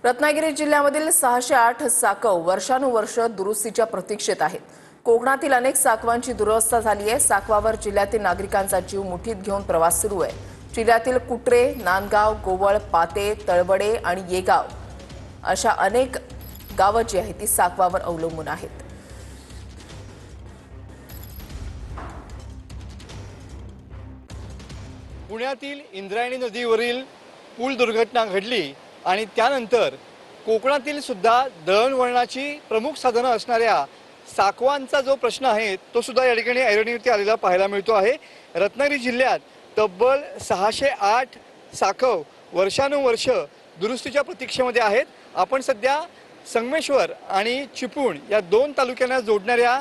रत्नागिरी जिल्ह्यामधील 608 साकव वर्षानुवर्ष दुरुस्तीच्या प्रतीक्षेत आहेत। कोकणातील अनेक साकवांची दुरवस्था झाली आहे। साकवावर जिल्ह्यातील नागरिकांचा जीव मुठीत घेऊन प्रवास सुरू आहे। जिल्ह्यातील कुट्रे, नांदगाव, गोवळ, पाते, तळवडे आणि येगाव अशा अनेक गावं जी आहेत ती साकवावर अवलंबून आहेत। पुण्यातील इंद्रायणी नदीवरील पूल दुर्घटना घडली आणि त्यानंतर कोकणातील सुद्धा दळणवळणाची प्रमुख साधनं असणाऱ्या साकवांचा जो प्रश्न आहे तो सुद्धा या ठिकाणी ऐरणीवरती आलेला पाहायला मिळतो आहे। रत्नागिरी जिल्ह्यात तब्बल 608 साकव वर्षानुवर्ष दुरुस्तीच्या प्रतीक्षेमध्ये आहेत। आपण सध्या संगमेश्वर आणि चिपळूण या दोन तालुक्यांना जोडणाऱ्या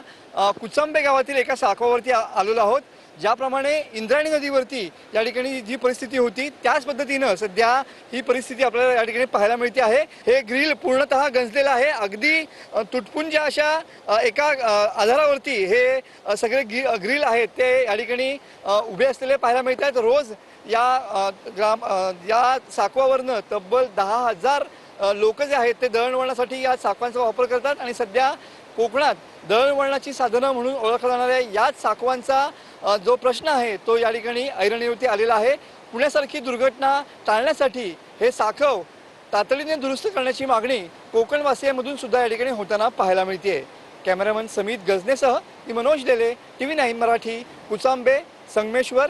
कुचांबे गावातील एका साकवावरती आलेलो आहोत। ज्याप्रमाणे इंद्रायणी नदीवरती या ठिकाणी जी परिस्थिती होती त्याच पद्धतीनं सध्या ही परिस्थिती आपल्याला या ठिकाणी पाहायला मिळते आहे। हे ग्रिल पूर्णतः गंजलेलं आहे। अगदी तुटपुंज्या अशा एका आधारावरती हे सगळे ग्रिल आहेत ते या ठिकाणी उभे असलेले पाहायला मिळतात। रोज या साकवावरनं तब्बल 10,000 लोक जे आहेत ते दळणवळणासाठी या साकवांचा वापर करतात आणि सध्या कोकणात दळणवळणाची साधनं म्हणून ओळखल्या जाणाऱ्या याच साकवांचा जो प्रश्न आहे तो या ठिकाणी ऐरणीवरती आलेला आहे। पुण्यासारखी दुर्घटना टाळण्यासाठी हे साकव तातडीने दुरुस्त करण्याची मागणी कोकणवासियांमधून सुद्धा या ठिकाणी होताना पाहायला मिळते। कॅमेरामन समित गजनेसह मनोज डेले, TV9 मराठी, कुचांबे, संगमेश्वर।